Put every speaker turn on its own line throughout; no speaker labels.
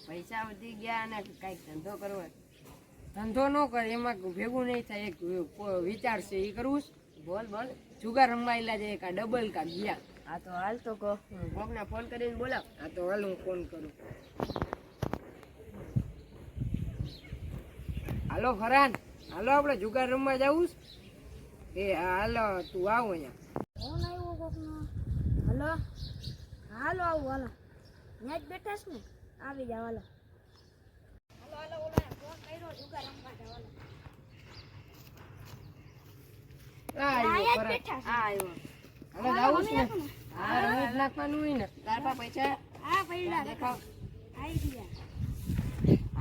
પૈસા વધી ગયા ને કઈક ધંધો કરવો. ધંધો ન કરે એમાં ભેગું નહીં થાય. એક વિચાર છે એ કરવું. બોલ બોલ. જુગાર રમાયેલા છે કા ડબલ કા ગયા. હા તો હાલ તો કહો. કોકને ફોન કરીને બોલાવ. હા તો હાલ હું ફોન કરું. હાલો ફરાન, હાલો આપણે જુગાર રમવા જવું. એ હાલો તું આવ અહીંયા.
ફોન આવ્યો કોકનો. હાલો હાલો આવું હાલો. ત્યાં જ બેઠા છે ને, આવી જાવ હાલો. હાલો હાલો ઓલા ફોન કર્યો જુગાર રમવા જવાનો.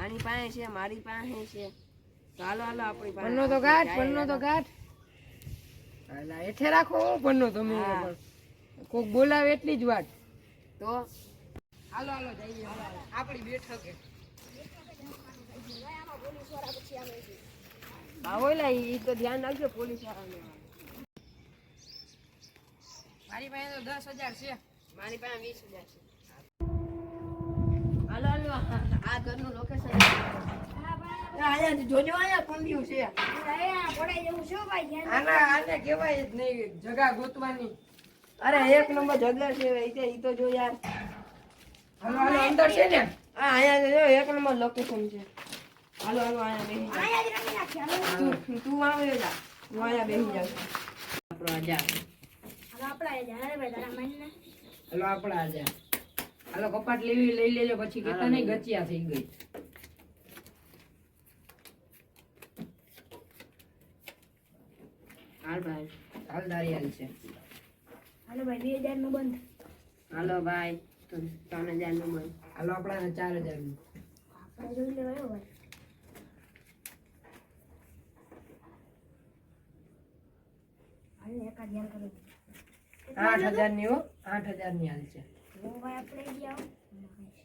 આની પાસે છે, મારી પાસે છે. હાલો હાલો આપણી પાસે. પન્નો તો ગાંઠ, પન્નો તો ગાંઠ. એઠે રાખો પન્નો તમે. કોક બોલાવે એટલી જ વાત. તો હાલો હાલો જઈએ આપણી બેઠક. ઓલા ઈ તો ધ્યાન રાખજો પોલીસ વાળાને. મારી પાસે તો 10,000 છે. મારી પાસે 20,000 છે. હાલો હાલો આ ઘરનું લોકેશન. આયા જોજો આયા પંડ્યું છે.
પડાઈ જવું શું ભાઈ?
આને કહેવાય જ નહીં જગા ગોતવાની. અરે એક નંબર જગ્યા છે ઈ તો જો યાર. હાલો હાલો અંદર છે ને. હા આયા જો એક નંબર લોકેશન છે. હાલો હાલો આયા બેહી જા.
આયા જ રમી નાખી. હાલો
તું આવે જા. હું આયા બેહી જાઉં. આપણો આજા.
હાલો આપડા આજા. અરે ભાઈ તારા મનને.
હાલો આપડા આજા. હાલો કપાટ લઈ લેજો પછી કેતા નહીં ગચિયા થઈ ગઈ. હાલ ભાઈ હાલ દારિયાલ છે.
હાલો ભાઈ 2000 નું બંધ.
હાલો ભાઈ 3000 નું બંધ. હાલો આપડા 4000 નું.
આપણે જોઈ લેવાયો ભાઈ. હાલ 1000 કરો.
8000 ની હો. 8000 ની હાલ છે.
હું ભાઈ આપણે ગયા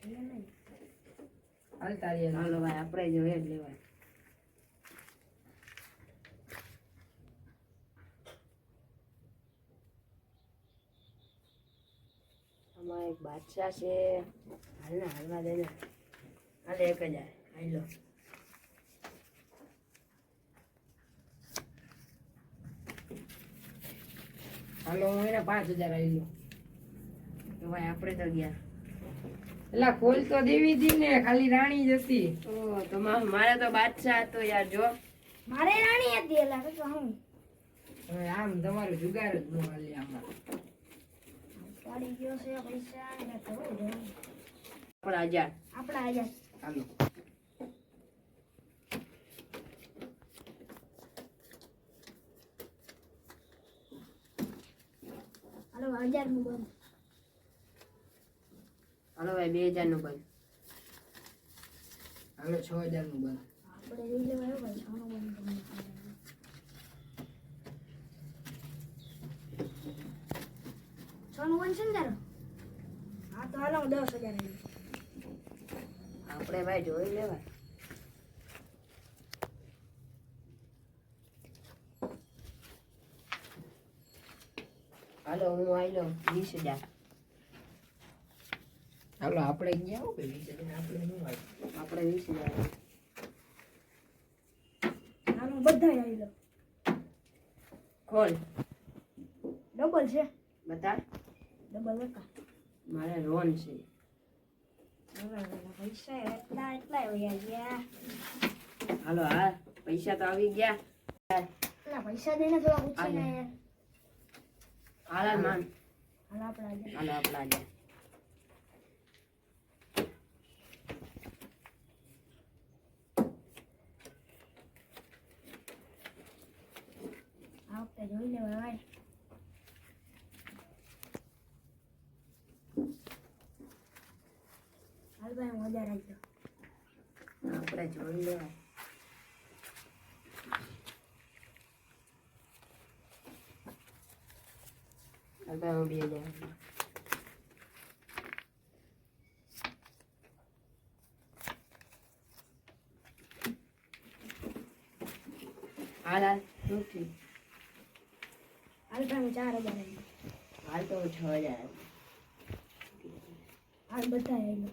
છે નહીં.
હાલ તારી હાલો ભાઈ આપણે જો એ જ લેવાય. આમાં એક બાદશાહ છે. હાલને હાલવા દે ને. હાલે 1000 હાલો. હાલો હું એને 5000 આલ્યો. તો ભાઈ આપણે તો ગયા. એલા ખોલ તો દેવી હતી ને, ખાલી રાણી જ હતી. ઓ તો મારે તો બાદશાહ હતો યાર. જો
મારે રાણી હતી એલા તો હું.
હવે આમ તમારું જુગાર જ ન હાલે આમાં.
પાડી ગયો છે પૈસા ને તો
આપણા આજાદ.
આપડા આજા.
હાલો
હાલો 1000 નું બંધ.
હાલો ભાઈ 2000 નું બંધ. હાલો 6000 નું બંધ.
આપણે જોઈ લેવાયો ભાઈ. છાનો બંધ. છાનો બંધ છે ને તારો? હા તો હાલો 10000
આપણે ભાઈ જોઈ લેવાય. હાલો હું આયલો 20000. હાલો આપણે ગયા હો ભાઈ 20000. આપણે શું હોય? આપણે 20000.
હાલો બધા આવી લો.
ખોલ
ડબલ છે.
બતા.
ડબલ હતા.
મારે લોન છે.
પૈસા એટલા વયા ગયા.
હાલો હા પૈસા તો આવી ગયા.
એટલા પૈસા દઈને થોડા પૂછે ને યાર.
હાલ માન.
હાલો આપડા આજા.
હાલો આપણા આજા.
આ વખતે જોઈ લેવાય ભાઈ. હાલ ભાઈ હું 1000 આપજો.
આપણે જોઈ લેવાય. હાલ ભાઈ હું 2000. હાલ હાલ શું થયું?
હાલ ભાઈ હું 4000 આપજો.
હાલ તો 6000.
હાલ બધા આવી લો.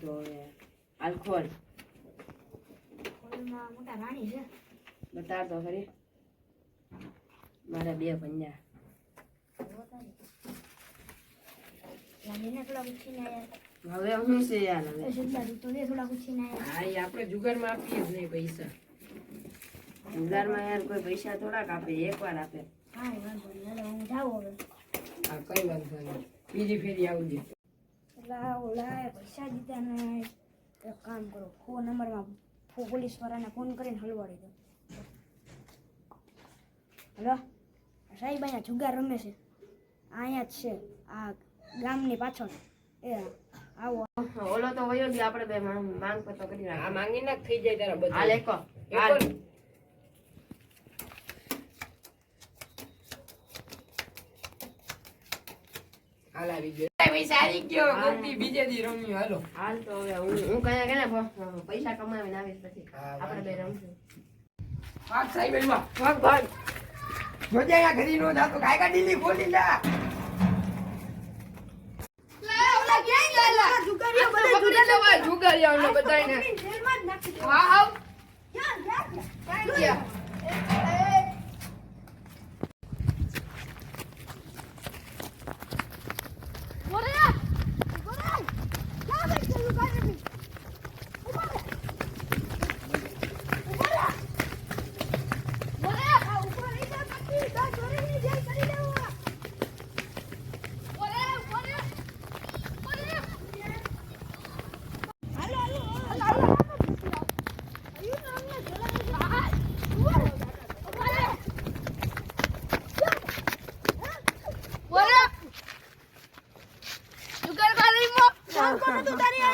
તો હવે હાલ ખોલ
કોલમાં મોટા રાણી છે
બતાવ તો ખરી મારા 2 પંજા
રાણીને થોડા પૂછીને આયા
હવે હું છે યાર હવે
સિદ્ધા તું તો થોડા પૂછીને આયા
હા એ આપણે જુગારમાં આપીએ જ નહીં પૈસા જુગારમાં યાર કોઈ પૈસા થોડાક આપે એકવાર આપે
હા વાંધો નહીં હાલો હું જાઉં હવે
હા કઈ વાંધો નહીં બીજી ફેરી આવજે
ઓલા પૈસા દીધા ને એક કામ કરો ફોન નંબરમાં પોલીસ વાળાને ફોન કરીને હલવાડી દો હલો સાહેબ અહીંયા જુગાર રમે છે અહીંયા જ છે આ ગામની પાછળ એ આવો
ઓલો તો વયો ગયો આપણે બે માંગ પતો કરી
આ માંગી નાખ થઈ જાય તારા બધા
હાલ એકો હાલ
હાલ આવી ગયો પૈસા આવી ગયો ગોપી બીજે દી રમ્યું હાલો
હાલ તો હવે હું કયા કે ને પૈસા કમાવીને આવીશ પછી
હા,
આપણે બે રમશું
ભાગ સાહેબ એમાં ભાગ ભાગ જોજે અહીંયા ઘરી નો જાતો કાયકા ડીલી ખોલી લા જુગારીઓ બધાને હા આવ કાઈ ગયા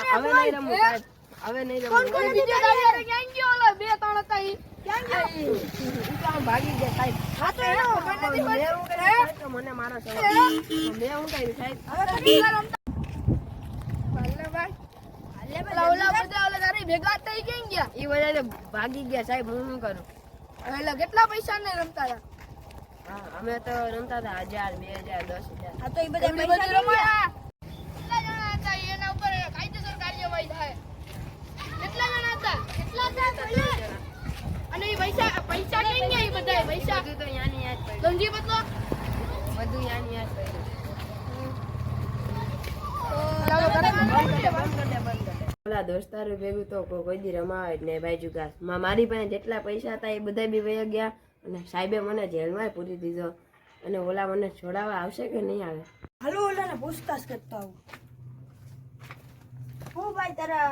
હવે નહીં રમવું સાહેબ હવે નહીં રમવું ભાગી ગયા સાહેબ મને મારો મેં શું કર્યું સાહેબ ઈ બધા ભાગી ગયા સાહેબ હું શું કરું
કેટલા પૈસા ને રમતા હતા
હા અમે તો રમતા હતા 1000 2000 10000
આ તો એ બધા પૈસા રમાયા
કેટલા જણા હતા એના ઉપર કાયદેસર કાર્યવાહી થાય કેટલા જણા હતા કેટલા હતા અને એ પૈસા પૈસા કઈ ગયા એ બધા પૈસા
બધું તો યાની યાદ પડ્યું
સમજી બતલો
બધું યાની યાદ પડ્યું ઓલા દોસ્તારો ભેગું તો કોઈ દી રમાવે જ નહીં ભાઈ જુગાર મારી પાસે જેટલા પૈસા હતા એ બધા બી વહી ગયા અને સાહેબે મને જેલમાં પૂરી દીધો અને ઓલા મને છોડાવવા આવશે કે નહીં આવે
હાલો ઓલાને પૂછતાછ કરતા આવું હું ભાઈ તારા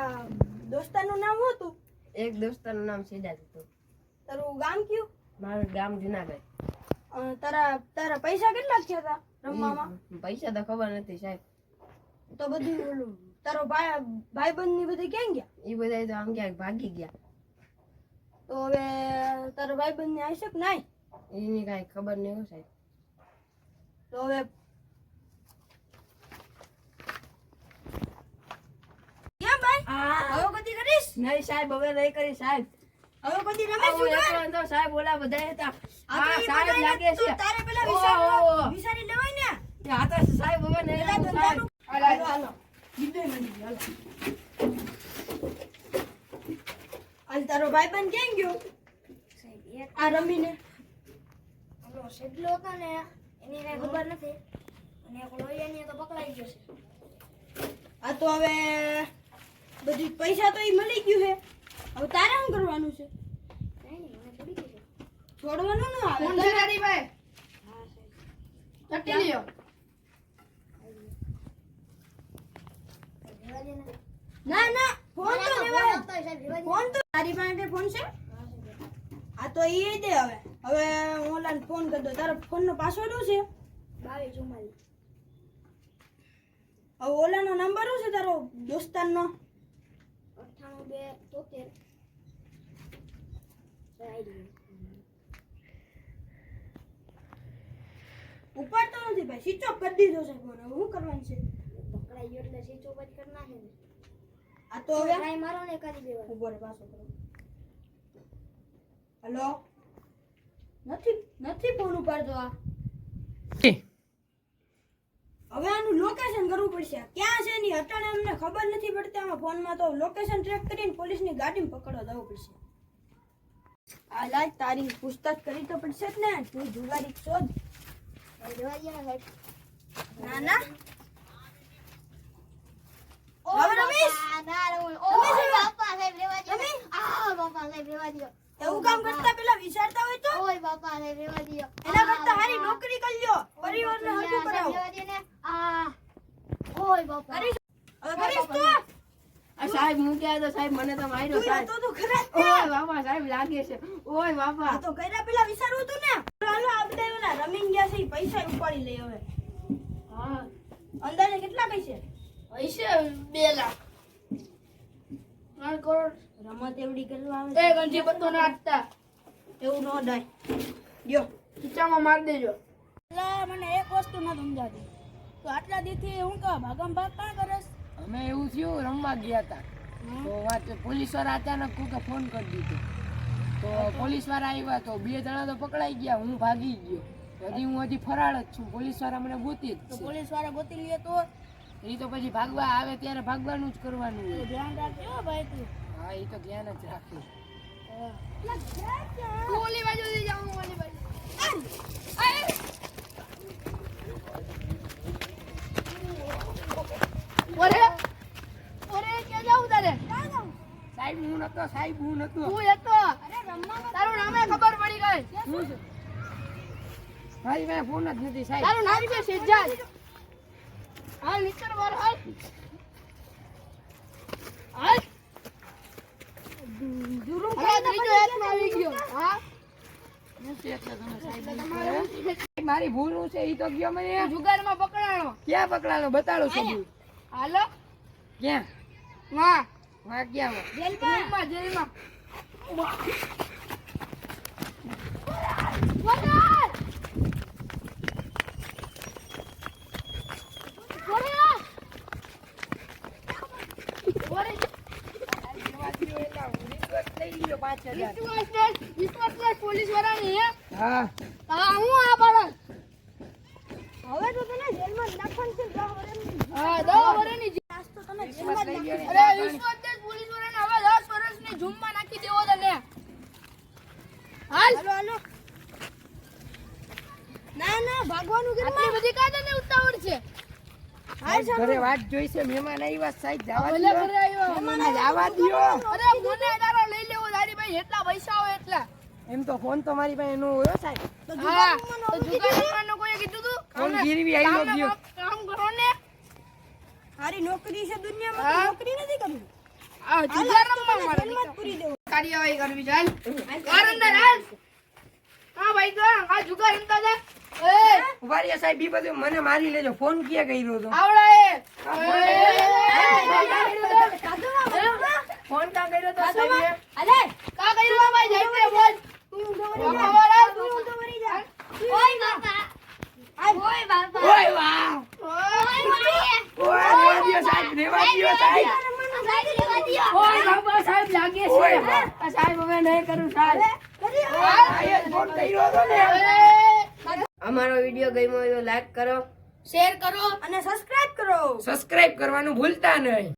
દોસ્તારનું નામ શું હતું
એક દોસ્તારનું નામ સિદ્ધાર્થ હતું
તારું ગામ કયું
મારું ગામ જુનાગઢ
તારા પૈસા કેટલા થયા હતા રમવામાં
પૈસા તો ખબર નથી સાહેબ
તો બધું ઓલું તારો ભાઈબંધ ની બધી ક્યાં ગયા
એ બધા તો આમ ક્યાંક ભાગી ગયા
તો હવે તારો ભાઈબંધ ને આવી શકે નહીં
એની કાંઈ ખબર નહીં હો સાહેબ
તો હવે ક્યાં ભાઈ હવે કદી કરીશ
નહીં સાહેબ હવે નહીં કરી સાહેબ
હવે કદી રમેશ જુગાર
તો સાહેબ ઓલા બધા હતા
આ તો ઈ
સાહેબ
બધા
લાગે છે
તારે પેલા
ઓહો.
વિચારી લેવાય ને
આ તો સાહેબ હવે નહીં
પેલા
રમવું સાહેબ.
ધંધાનું હાલો હાલો બીજે મળી હાલો હાલ તારો ભાઈબંધ ક્યાં ગયો આ રમીને
ઓલો સેડલો હતો ને એની કઈ ખબર નથી અને એક લોહીયાની તો પકડાઈ ગયો છે
આ તો હવે બધી પૈસા તો ઈ મળી ગયું છે હવે તારે શું કરવાનું છે
કઈ નહીં મને છોડી દીધો
છોડવાનું ન આવે
કોણ છે તારી ભાઈ
હા સાહેબ
ચટ્ટી લ્યો
રેવા દે ને
ના ના ફોન તો લેવાય
આવતા હોય સાહેબ રેવા દે
ફોન તો તારી પાસે ફોન છે
હા સાહેબ
આ તો ઈ દે હવે હું ઓલાને ફોન કરી દઉં તારો ફોનનો પાસવર્ડ શું છે
22 44
હવે ઓલાનો નંબર શું છે તારો દોસ્તારનો
98 2 73
ઉપાડતો નથી ભાઈ સ્વિચ ઓફ કરી દીધો છે ફોન હવે શું કરવાનું છે
પકડાઈ ગયો એટલે સ્વિચ ઓફ જ કરી નાખે ને
આ તો હવે
ટ્રાય મારો ને કરી દેવા
ઉભો રે પાછો કરો હેલો નથી નથી ફોન ઉપાડતો આ હવે આનું લોકેશન કરવું પડશે. ક્યાં છે એની અટાણે અમને ખબર નથી પડતી આમાં ફોનમાં, તો લોકેશન ટ્રેક કરીને પોલીસની ગાડીમાં પકડવા જવું પડશે. આ લાજ તારી પૂછતાછ કરી તો પડશે જ ને. તું જુગારી શોધ. ના ના હવે રમેશ એવું કામ કરતા પેલા વિચારતા હોય તો એના કરતા હારી નોકરી કરી લ્યો, પરિવારને હરખું કરાવો. કરીશ તું.
આ સાહેબ મૂક્યા તો સાહેબ મને તો માર્યો સાહેબ.
તો તું ખરા જ ને.
ઓય બાપા સાહેબ લાગે છે. ઓય બાપા.
આ તો કર્યા પેલા વિચારવું હતું ને. હાલો આ બધા ઓલા રમીન ગયા છે ઈ પૈસા ઉપાડી લઈ હવે.
હા
અંદાજે કેટલા પૈસા?
પૈસે 2 લાખ 3 કરોડ.
રમત એવડી કરવા આવે
એ ગંજી પત્તો નાખતા
એવું ન ડાય. લ્યો
ખીચામાં માર દેજો.
એટલે મને એક વસ્તુ ન સમજાતી. તો આટલા દીથી હું કહું ભાગમ ભાગ કાં કરસ?
અમે એવું થયું રમવા ગયા હતા તો વાત પોલીસ વાળા અચાનક કોકે ફોન કરી દીધો તો પોલીસ વાળા આવ્યા તો 2 જણા તો પકડાઈ ગયા, હું ભાગી ગયો. હજી હું ફરાળ જ છું, પોલીસ વાળા મને ગોતી જ
તો
છે.
પોલીસ વાળા ગોતી લે તો
એ તો પછી ભાગવા આવે ત્યારે ભાગવાનું જ કરવાનું હોય.
ધ્યાન રાખજો હો ભાઈ તું.
હા એ તો ધ્યાન જ રાખું.
તું ઓલી બાજુથી જાઉં, હું ઓલી બાજુ. ઓરે ઓરે ક્યાં જાઉં તારે?
સાહેબ હું નતો, સાહેબ હું નતો.
તું હતો. તારું નામે ખબર પડી ગઈ.
શું છે? મારી પાસે ફોન જ નથી સાહેબ.
તારું નામ છે સિદ્ધાર્થ. હાલ નીકળ બાર હાલ. હાલ. હવે ત્રીજો હાથમાં આવી ગયો. હા
નથી એટલે તમે સાહેબ એમ કહો. મારી ભૂલ છે ઈ તો ગયો મને.
જુગારમાં પકડાણો.
ક્યાં પકડાનો બતાડો સબૂત.
હાલો
ક્યાં
માં
વાગ્યામાં?
જેલમાં જેલમાં. પોલીસ વાળાની
હા
હા હું આ બાળક
હવે તો તને જેલમાં જ નાખવાનું છે 10 વર્ષની.
હા 10 વર્ષની
આજ તો તને જેલમાં જ નાખી.
અરે વિશ્વદેશ પોલીસ વાળાને હવે 10 વર્ષની ઝૂમમાં નાખી દેવો તને. હાલ
હાલો હાલો. ના ના ભાગવાનું કે
આટલી બધી કાજને ઉતાવળ છે.
ઘરે વાત જોઈ છે, મહેમાન આવ્યા સાહેબ જવા
ભલે
દ્યો.
ઘરે આવ્યો.
જવા દ્યો.
અરે મને તારો લઈ લેવો તારી ભાઈ એટલા પૈસા હોય એટલા.
એમ તો ફોન તો મારી પાસે નો હોય હો સાહેબ.
હા તો જુગાર રમવાનું કોઈએ કીધું તું?
ફોન ગીરવી આવ્યો
કામ
ગયો.
કામ કરો ને.
હારી નોકરી છે દુનિયામાં,
હા.
તો નોકરી નથી કરવી.
આ જુગાર રમવા મારે
જેલમાં જ પૂરી દેવું.
કાર્યવાહી કરવી છે. હાલ અંદર હાલ. હા ભાઈ તો આ જુગાર રમતા હતા. એ
ઉભા રહ્યા સાહેબ, ઈ બધું મને મારી લેજો. ફોન ક્યાં કર્યો તો?
આવડા એ
ફોન ક્યાં કર્યો તો સાહેબ?
અલે
કા કર્યું ભાઈ જઈને બોલ.
તું ઊંધો
બાપા
વળી જા.
વાળા.
તું ઊંધો વળી જા.
ઓય બાપા.
ઓય બાપા.
ઓય વાહ! ઓય રેવા દ્યો સાહેબ, રેવા દ્યો સાહેબ.
ઓય બાપા સાહેબ લાગે છે.
ઓય વાહ!
આ સાહેબ હવે નહીં કરું સાહેબ.
આ એ ફોન કર્યો તો ને.
એ
અમારો વિડિયો ગમ્યો હોય તો લાઈક કરો,
શેર કરો.
અને સબસ્ક્રાઇબ કરો.
સબસ્ક્રાઇબ કરવાનું ભૂલતા નહીં.